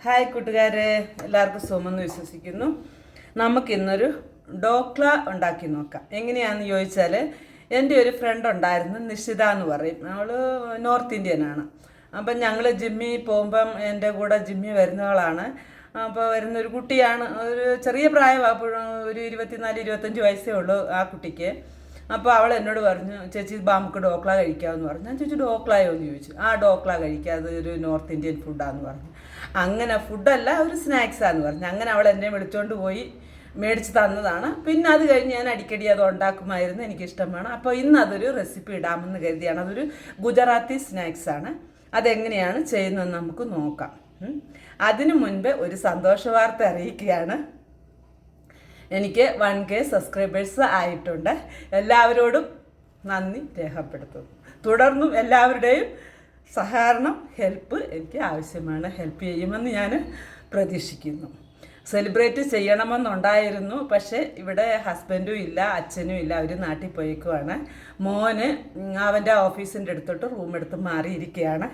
Hi കൂട്ടുകാരെ, എല്ലാവർക്കും സുഖമെന്ന് വിശ്വസിക്കുന്നു. നമുക്കിന്നൊരു ഡോക്ല ഉണ്ടാക്കി നോക്കാം. എങ്ങനെയാണെന്ന് ചോദിച്ചാൽ, എൻ്റെ ഒരു ഫ്രണ്ട് ഉണ്ടായിരുന്നു, നിഷിത എന്ന് പറയും. അവൾ നോർത്ത് ഇന്ത്യനാണ്. അപ്പം ഞങ്ങൾ ജിമ്മിൽ പോകുമ്പം എൻ്റെ കൂടെ ജിമ്മിൽ വരുന്നവളാണ്. അപ്പോൾ വരുന്നൊരു കുട്ടിയാണ്, ഒരു ചെറിയ പ്രായം, അപ്പോഴും ഒരു 24-25 വയസ്സേ ഉള്ളൂ ആ കുട്ടിക്ക്. അപ്പോൾ അവൾ എന്നോട് പറഞ്ഞു, ചേച്ചി നമുക്ക് ഡോക്ല കഴിക്കാമെന്ന് പറഞ്ഞു. ഞാൻ ചോദിച്ചു ഡോക്ലായോ എന്ന് ചോദിച്ചു. ആ ഡോക്ല കഴിക്കുക, അത് ഒരു നോർത്ത് ഇന്ത്യൻ ഫുഡാന്ന് പറഞ്ഞു. അങ്ങനെ ഫുഡല്ല, ഒരു സ്നാക്സാന്ന് പറഞ്ഞു. അങ്ങനെ അവൾ എന്നെ വിളിച്ചുകൊണ്ട് പോയി മേടിച്ച് തന്നതാണ്. പിന്നെ അത് കഴിഞ്ഞ് ഞാൻ അടിക്കടി അത് ഉണ്ടാക്കുമായിരുന്നു, എനിക്കിഷ്ടമാണ്. അപ്പോൾ ഇന്ന് അതൊരു റെസിപ്പി ഇടാമെന്ന് കരുതിയാണ്. അതൊരു ഗുജറാത്തി സ്നാക്സാണ്. അതെങ്ങനെയാണ് ചെയ്യുന്നതെന്ന് നമുക്ക് നോക്കാം. അതിനു മുൻപ് ഒരു സന്തോഷ വാർത്ത അറിയിക്കുകയാണ്. എനിക്ക് 1K സബ്സ്ക്രൈബേഴ്സ് ആയിട്ടുണ്ട്. എല്ലാവരോടും നന്ദി രേഖപ്പെടുത്തുന്നു. തുടർന്നും എല്ലാവരുടെയും സഹകരണം, ഹെൽപ്പ് എനിക്ക് ആവശ്യമാണ്. ഹെൽപ്പ് ചെയ്യുമെന്ന് ഞാൻ പ്രതീക്ഷിക്കുന്നു. സെലിബ്രേറ്റ് ചെയ്യണമെന്നുണ്ടായിരുന്നു, പക്ഷേ ഇവിടെ ഹസ്ബൻഡും ഇല്ല, അച്ഛനും ഇല്ല, അവർ നാട്ടിൽ പോയേക്കുവാണ്. മോന് അവൻ്റെ ഓഫീസിൻ്റെ അടുത്തോട്ട് റൂം എടുത്ത് മാറിയിരിക്കുകയാണ്.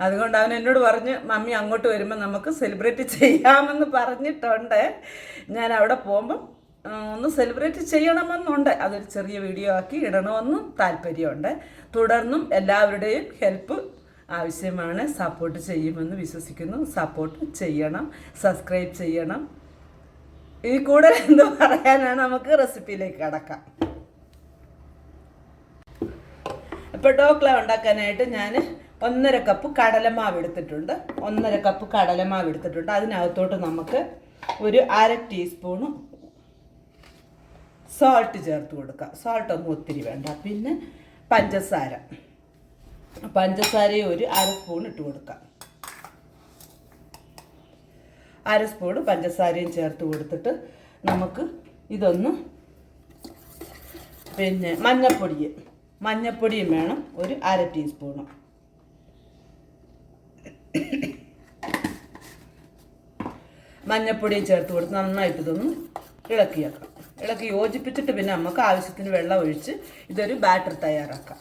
അതുകൊണ്ട് അവൻ എന്നോട് പറഞ്ഞ് മമ്മി അങ്ങോട്ട് വരുമ്പോൾ നമുക്ക് സെലിബ്രേറ്റ് ചെയ്യാമെന്ന് പറഞ്ഞിട്ടുണ്ട്. ഞാൻ അവിടെ പോകുമ്പം ഒന്ന് സെലിബ്രേറ്റ് ചെയ്യണമെന്നുണ്ട്. അതൊരു ചെറിയ വീഡിയോ ആക്കി ഇടണമെന്നും താല്പര്യമുണ്ട്. തുടർന്നും എല്ലാവരുടെയും ഹെൽപ്പ് ആവശ്യമാണ്. സപ്പോർട്ട് ചെയ്യുമെന്ന് വിശ്വസിക്കുന്നു. സപ്പോർട്ട് ചെയ്യണം, സബ്സ്ക്രൈബ് ചെയ്യണം. ഈ കൂടുതൽ എന്തോ പറയാനാണ്, നമുക്ക് റെസിപ്പിയിലേക്ക് കടക്കാം. ഇപ്പോൾ ഡോക്ല ഉണ്ടാക്കാനായിട്ട് ഞാൻ 1.5 കപ്പ് കടലമാവ് എടുത്തിട്ടുണ്ട്. 1.5 കപ്പ് കടലമാവ് എടുത്തിട്ടുണ്ട്. അതിനകത്തോട്ട് നമുക്ക് ഒരു 1/2 ടീസ്പൂണ് സോൾട്ട് ചേർത്ത് കൊടുക്കാം. സോൾട്ടൊന്നും ഒത്തിരി വേണ്ട. പിന്നെ പഞ്ചസാരയും ഒരു 1/2 സ്പൂൺ ഇട്ട് കൊടുക്കാം. 1/2 സ്പൂൺ പഞ്ചസാരയും ചേർത്ത് കൊടുത്തിട്ട് നമുക്ക് ഇതൊന്ന്, പിന്നെ മഞ്ഞപ്പൊടിയും വേണം, ഒരു 1/2 ടീസ്പൂണ്. മഞ്ഞപ്പൊടിയും ചേർത്ത് കൊടുത്ത് നന്നായിട്ട് ഇതൊന്ന് ഇളക്കി യോജിപ്പിച്ചിട്ട് പിന്നെ നമുക്ക് ആവശ്യത്തിന് വെള്ളം ഒഴിച്ച് ഇതൊരു ബാറ്റർ തയ്യാറാക്കാം.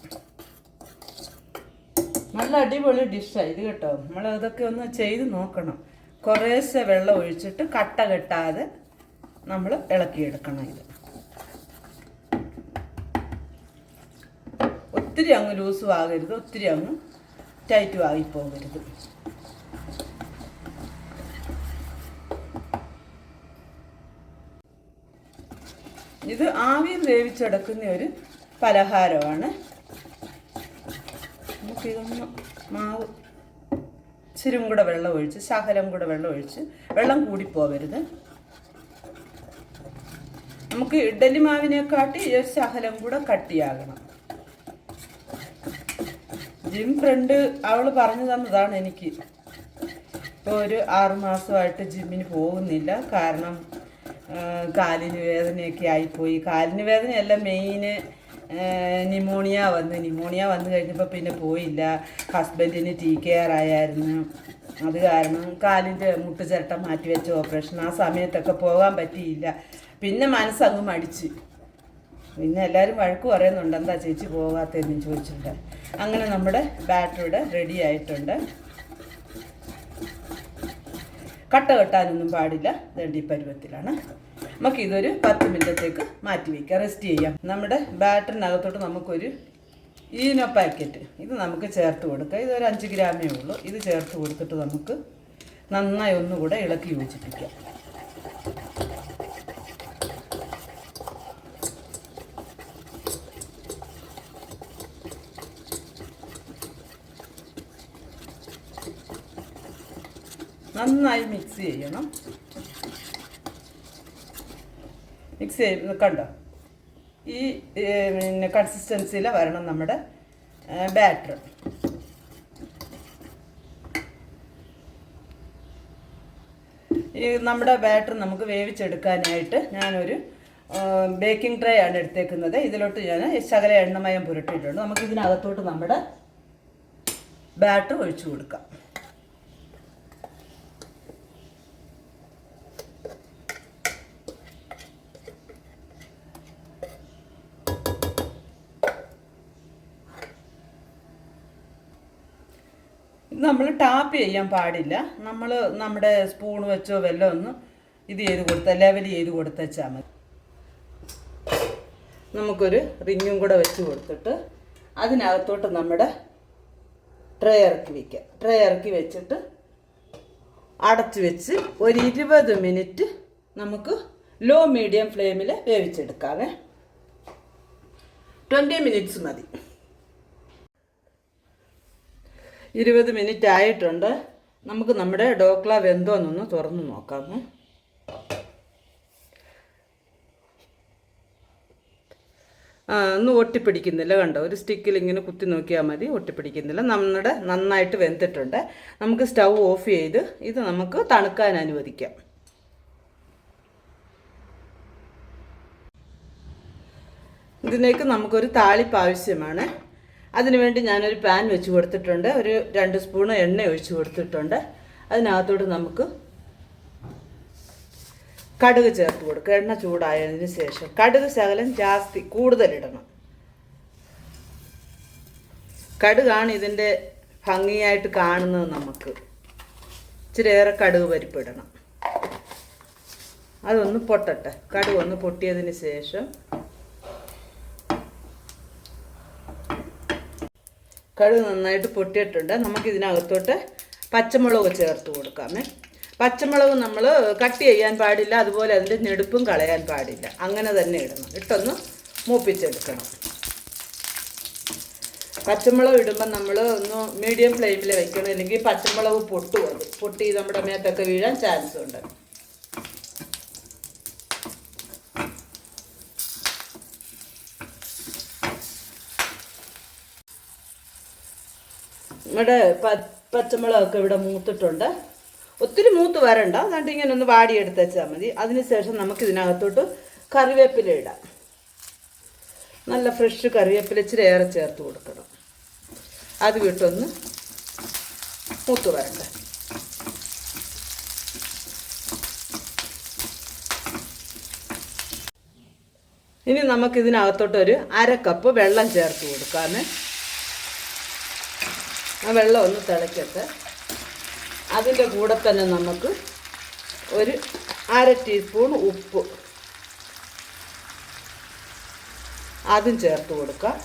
നല്ല അടിപൊളി ഡിഷാണ് ഇത് കേട്ടോ. നമ്മൾ ഇതൊക്കെ ഒന്ന് ചെയ്ത് നോക്കണം. കുറേശ്ശെ വെള്ളം ഒഴിച്ചിട്ട് കട്ട കെട്ടാതെ നമ്മൾ ഇളക്കിയെടുക്കണം. ഇത് ഒത്തിരി അങ്ങ് ലൂസും ആകരുത്, ഒത്തിരി അങ്ങ് ടൈറ്റും ആയിപ്പോകരുത്. ഇത് ആവിയിൽ വേവിച്ചെടുക്കുന്ന ഒരു പലഹാരമാണ്. നമുക്കിതൊന്ന് മാവ് ഇച്ചിരും കൂടെ വെള്ളം ഒഴിച്ച്, ശകലം കൂടെ വെള്ളം ഒഴിച്ച്, വെള്ളം കൂടിപ്പോവരുത്. നമുക്ക് ഇഡ്ഡലി മാവിനെക്കാട്ടി ഒരു ശകലം കൂടെ കട്ടിയാകണം. ജിം ഫ്രണ്ട് അവൾ പറഞ്ഞു തന്നതാണ് എനിക്ക്. ഇപ്പോൾ ഒരു 6 മാസമായിട്ട് ജിമ്മിന് പോകുന്നില്ല. കാരണം കാലിന് വേദനയൊക്കെ ആയിപ്പോയി. കാലിന് വേദനയല്ല, മെയിന് ന്യൂമോണിയ വന്നു കഴിഞ്ഞപ്പോൾ പിന്നെ പോയില്ല. ഹസ്ബൻഡിന് TKR ആയിരുന്നു. അത് കാരണം കാലിൻ്റെ മുട്ടുചിരട്ട മാറ്റിവെച്ച ഓപ്പറേഷൻ. ആ സമയത്തൊക്കെ പോകാൻ പറ്റിയില്ല. പിന്നെ മനസ്സങ്ങ് മടിച്ച്. പിന്നെ എല്ലാവരും വഴക്ക് പറയുന്നുണ്ട്, എന്താ ചേച്ചി പോകാത്തതെന്ന് ചോദിച്ചിട്ടുണ്ട്. അങ്ങനെ നമ്മുടെ ബാറ്ററിയുടെ റെഡി ആയിട്ടുണ്ട്. കട്ട കെട്ടാനൊന്നും പാടില്ല. ഈ പരുവത്തിലാണ്. നമുക്കിതൊരു 10 മിനിറ്റത്തേക്ക് മാറ്റി വയ്ക്കാം, റെസ്റ്റ് ചെയ്യാം. നമ്മുടെ ബാറ്ററിനകത്തോട്ട് നമുക്കൊരു ഈനോ പാക്കറ്റ് ഇത് നമുക്ക് ചേർത്ത് കൊടുക്കാം. ഇതൊരു 5 ഗ്രാമേ ഉള്ളൂ. ഇത് ചേർത്ത് കൊടുത്തിട്ട് നമുക്ക് നന്നായി ഒന്നുകൂടെ ഇളക്കി യോജിപ്പിക്കാം. നന്നായി മിക്സ് ചെയ്യണം. മിക്സ് ചെയ്യുന്നത് കണ്ടോ, ഈ പിന്നെ കൺസിസ്റ്റൻസിയിൽ വരണം നമ്മുടെ ബാറ്റർ. ഈ നമ്മുടെ ബാറ്റർ നമുക്ക് വേവിച്ചെടുക്കാനായിട്ട് ഞാനൊരു ബേക്കിംഗ് ട്രേ ആണ് എടുത്തേക്കുന്നത്. ഇതിലോട്ട് ഞാൻ ശകല എണ്ണമയം പുരട്ടിയിട്ടുണ്ട്. നമുക്ക് ഇതിനകത്തോട്ട് നമ്മുടെ ബാറ്റർ ഒഴിച്ചു കൊടുക്കാം. നമ്മൾ ടാപ്പ് ചെയ്യാൻ പാടില്ല. നമ്മൾ നമ്മുടെ സ്പൂൺ വെച്ചോ വല്ലതും ഒന്ന് ഇത് ചെയ്ത് കൊടുത്താൽ ലെവൽ ചെയ്ത് കൊടുത്താൽ മതി. നമുക്കൊരു റിങ്ങും കൂടെ വെച്ച് കൊടുത്തിട്ട് അതിനകത്തോട്ട് നമ്മുടെ ട്രേ ഇറക്കി വയ്ക്കാം. ട്രേ ഇറക്കി വെച്ചിട്ട് അടച്ച് വെച്ച് ഒരു 20 മിനിറ്റ് നമുക്ക് ലോ മീഡിയം ഫ്ലെയിമിൽ വേവിച്ചെടുക്കാവേ. 20 മിനിറ്റ്സ് മതി. 20 മിനിറ്റ് ആയിട്ടുണ്ട്. നമുക്ക് നമ്മുടെ ഡോക്ല വെന്തോന്നൊന്ന് തുറന്ന് നോക്കാമോ. ഒന്നും ഒട്ടിപ്പിടിക്കുന്നില്ല, കണ്ടോ? ഒരു സ്റ്റിക്കിൽ ഇങ്ങനെ കുത്തി നോക്കിയാൽ മതി, ഒട്ടിപ്പിടിക്കുന്നില്ല. നമ്മുടെ നന്നായിട്ട് വെന്തിട്ടുണ്ട്. നമുക്ക് സ്റ്റൗ ഓഫ് ചെയ്ത് ഇത് നമുക്ക് തണുക്കാൻ അനുവദിക്കാം. ഇതിലേക്ക് നമുക്കൊരു താളിപ്പ് ആവശ്യമാണ്. അതിനുവേണ്ടി ഞാനൊരു പാൻ വെച്ച് കൊടുത്തിട്ടുണ്ട്. ഒരു 2 സ്പൂൺ എണ്ണ ഒഴിച്ച് കൊടുത്തിട്ടുണ്ട്. അതിനകത്തോട്ട് നമുക്ക് കടുക് ചേർത്ത് കൊടുക്കുക. എണ്ണ ചൂടായതിന് ശേഷം കടുക് ശകലം കൂടുതലിടണം. കടുകാണ് ഇതിൻ്റെ ഭംഗിയായിട്ട് കാണുന്നത്. നമുക്ക് ഇച്ചിരി ഏറെ കടുക് പരിപ്പിടണം. അതൊന്ന് പൊട്ടട്ടെ. കടുക് ഒന്ന് പൊട്ടിയതിന് ശേഷം കടുക് നന്നായിട്ട് പൊട്ടിയിട്ടുണ്ട്. നമുക്കിതിനകത്തോട്ട് പച്ചമുളക് ചേർത്ത് കൊടുക്കാമേ. പച്ചമുളക് നമ്മൾ കട്ട് ചെയ്യാൻ പാടില്ല, അതുപോലെ അതിൻ്റെ ഞെടുപ്പും കളയാൻ പാടില്ല. അങ്ങനെ തന്നെ ഇടണം. ഇട്ടൊന്ന് മൂപ്പിച്ചെടുക്കണം. പച്ചമുളക് ഇടുമ്പോൾ നമ്മൾ ഒന്ന് മീഡിയം ഫ്ലെയിമിൽ വെക്കണം, അല്ലെങ്കിൽ പച്ചമുളക് പൊട്ടി നമ്മുടെ മേത്തൊക്കെ വീഴാൻ ചാൻസ് ഉണ്ട്. നമ്മുടെ പച്ചമുളകൊക്കെ ഇവിടെ മൂത്തിട്ടുണ്ട്. ഒത്തിരി മൂത്ത് വരണ്ട, എന്നിട്ട് ഇങ്ങനെ ഒന്ന് വാടിയെടുത്ത് വെച്ചാൽ മതി. അതിനുശേഷം നമുക്കിതിനകത്തോട്ട് കറിവേപ്പില ഇടാം. നല്ല ഫ്രഷ് കറിവേപ്പില ഇച്ചിരി ഏറെ ചേർത്ത് കൊടുക്കണം. അത് വിട്ടൊന്ന് മൂത്ത് വരണ്ട. ഇനി നമുക്കിതിനകത്തോട്ടൊരു 1/2 കപ്പ് വെള്ളം ചേർത്ത് കൊടുക്കാമേ. ആ വെള്ളം ഒന്ന് തിളയ്ക്കട്ടെ. അതിൻ്റെ കൂടെ തന്നെ നമുക്ക് ഒരു 1/2 ടീസ്പൂൺ ഉപ്പ് അതും ചേർത്ത് കൊടുക്കാം.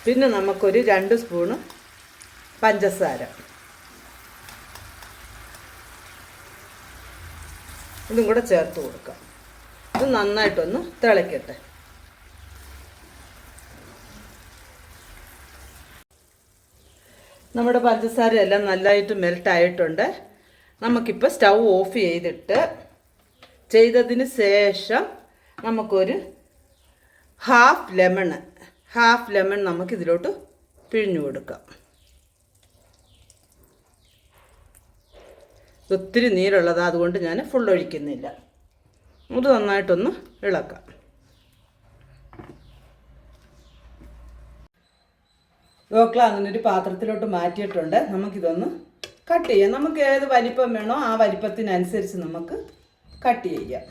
പിന്നെ നമുക്കൊരു 2 സ്പൂണ് പഞ്ചസാര ഇതും കൂടെ ചേർത്ത് കൊടുക്കാം. ഇത് നന്നായിട്ടൊന്ന് തിളയ്ക്കട്ടെ. നമ്മുടെ പഞ്ചസാര എല്ലാം നല്ലതായിട്ട് മെൽട്ടായിട്ടുണ്ട്. നമുക്കിപ്പോൾ സ്റ്റൗ ഓഫ് ചെയ്തതിന് ശേഷം നമുക്കൊരു ഹാഫ് ലെമൺ നമുക്കിതിലോട്ട് പിഴിഞ്ഞു കൊടുക്കാം. ഒത്തിരി നീരുള്ളതാണ്, അതുകൊണ്ട് ഞാൻ ഫുൾ ഒഴിക്കുന്നില്ല. അത് നന്നായിട്ടൊന്ന് ഇളക്കാം. ഡോക്ല അങ്ങനെ ഒരു പാത്രത്തിലോട്ട് മാറ്റിയിട്ടുണ്ട്. നമുക്കിതൊന്ന് കട്ട് ചെയ്യാം. നമുക്ക് ഏത് വലിപ്പം വേണോ ആ വലിപ്പത്തിനനുസരിച്ച് നമുക്ക് കട്ട് ചെയ്യാം.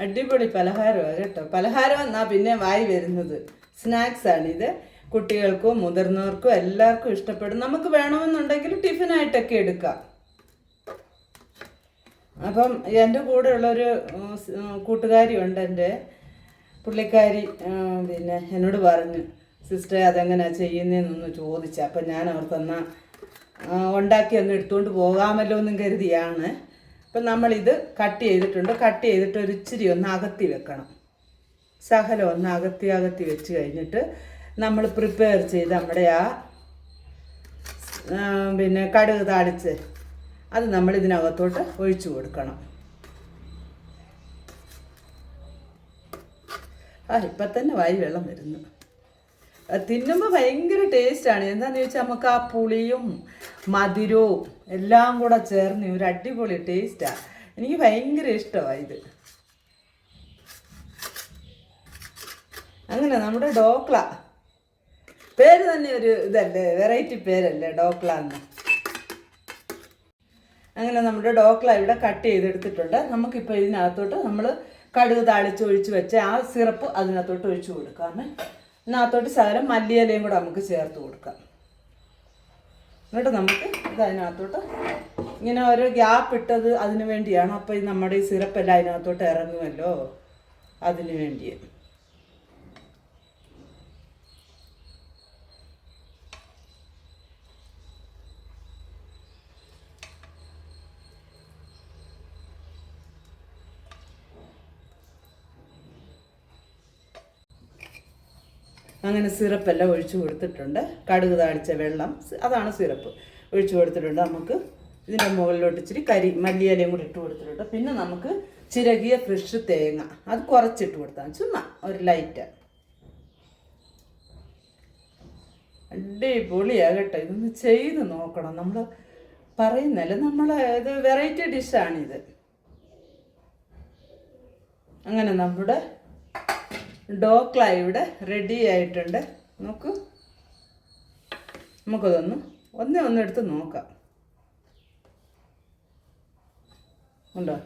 അടിപൊളി പലഹാരമാണ് കേട്ടോ. പലഹാരം എന്നാൽ പിന്നെ വായി വരുന്നത് സ്നാക്സാണിത്. കുട്ടികൾക്കും മുതിർന്നവർക്കും എല്ലാവർക്കും ഇഷ്ടപ്പെടും. നമുക്ക് വേണമെന്നുണ്ടെങ്കിൽ ടിഫിനായിട്ടൊക്കെ എടുക്കാം. അപ്പം എൻ്റെ കൂടെയുള്ളൊരു കൂട്ടുകാരിയുണ്ട്, എൻ്റെ പുള്ളിക്കാരി. പിന്നെ എന്നോട് പറഞ്ഞു, സിസ്റ്ററെ അതെങ്ങനെയാണ് ചെയ്യുന്നതെന്നൊന്ന് ചോദിച്ചു. അപ്പം ഞാൻ അവർക്കൊന്ന് ഉണ്ടാക്കി ഒന്ന് എടുത്തുകൊണ്ട് പോകാമല്ലോ എന്നും കരുതിയാണ്. അപ്പം നമ്മളിത് കട്ട് ചെയ്തിട്ടുണ്ട്. കട്ട് ചെയ്തിട്ട് ഒരു ഇച്ചിരി ഒന്ന് അകത്തി വെക്കണം. ശകലം ഒന്ന് അകത്തി വെച്ച് കഴിഞ്ഞിട്ട് നമ്മൾ പ്രിപ്പയർ ചെയ്ത് നമ്മുടെ പിന്നെ കടുക് താളിച്ച് അത് നമ്മൾ ഇതിനകത്തോട്ട് ഒഴിച്ചു കൊടുക്കണം. ഇപ്പം തന്നെ വായി വെള്ളം വരുന്നു. തിന്നുമ്പോൾ ഭയങ്കര ടേസ്റ്റാണ്. എന്താണെന്ന് ചോദിച്ചാൽ നമുക്ക് ആ പുളിയും മധുരവും എല്ലാം കൂടെ ചേർന്ന് ഒരു അടിപൊളി ടേസ്റ്റാണ്. എനിക്ക് ഭയങ്കര ഇഷ്ടമാണ് ഇത്. അങ്ങനെ നമ്മുടെ ഡോക്ല പേര് തന്നെ ഒരു ഇതല്ലേ, വെറൈറ്റി പേരല്ലേ ഡോക്ല എന്ന്. അങ്ങനെ നമ്മുടെ ഡോക്ല ഇവിടെ കട്ട് ചെയ്തെടുത്തിട്ടുണ്ട്. നമുക്കിപ്പോൾ ഇതിനകത്തോട്ട് നമ്മൾ കടുക് താളിച്ചൊഴിച്ച് വെച്ച ആ സിറപ്പ് അതിനകത്തോട്ട് ഒഴിച്ചു കൊടുക്കാം. ഇതിനകത്തോട്ട് ശകലം മല്ലിയിലയും കൂടെ നമുക്ക് ചേർത്ത് കൊടുക്കാം. എന്നിട്ട് നമുക്ക് ഇത് അതിനകത്തോട്ട് ഇങ്ങനെ ഓരോ ഗ്യാപ്പ് ഇട്ടത് അതിന് വേണ്ടിയാണ്. അപ്പോൾ ഈ നമ്മുടെ ഈ സിറപ്പെല്ലാം അതിനകത്തോട്ട് ഇറങ്ങുമല്ലോ, അതിന് വേണ്ടി. അങ്ങനെ സിറപ്പെല്ലാം ഒഴിച്ചു കൊടുത്തിട്ടുണ്ട്. കടുക് താളിച്ച വെള്ളം, അതാണ് സിറപ്പ്, ഒഴിച്ചു കൊടുത്തിട്ടുണ്ട്. നമുക്ക് ഇതിൻ്റെ മുകളിലോട്ട് ഇച്ചിരി മല്ലിയിലയും കൂടി ഇട്ട് കൊടുത്തിട്ടുണ്ട്. പിന്നെ നമുക്ക് ചിരകിയ ഫ്രഷ് തേങ്ങ അത് കുറച്ചിട്ട് കൊടുത്താൽ, ചുമ്മാ ഒരു ലൈറ്റ്. അടിപൊളിയാണ് കേട്ടോ. ഇതൊന്ന് ചെയ്ത് നോക്കണം. നമ്മൾ പറയുന്നല്ലേ, ഇത് വെറൈറ്റി ഡിഷാണിത്. അങ്ങനെ നമ്മുടെ ഡോക്ല ഇവിടെ റെഡി ആയിട്ടുണ്ട്. നോക്കൂ, നമുക്കതൊന്ന് ഒന്നെടുത്ത് നോക്കാം. ഉണ്ടോ?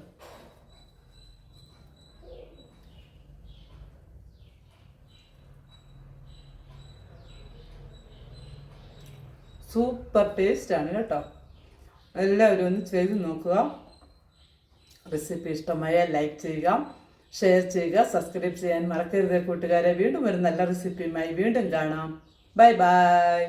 സൂപ്പർ ടേസ്റ്റാണ് കേട്ടോ. എല്ലാവരും ഒന്ന് ചെയ്ത് നോക്കുക. റെസിപ്പി ഇഷ്ടമായ ലൈക്ക് ചെയ്യുക, ഷെയർ ചെയ്യുക, സബ്സ്ക്രൈബ് ചെയ്യാൻ മറക്കരുത് കൂട്ടുകാരെ. വീണ്ടും ഒരു നല്ല റെസിപ്പിയുമായി വീണ്ടും കാണാം. Bye bye.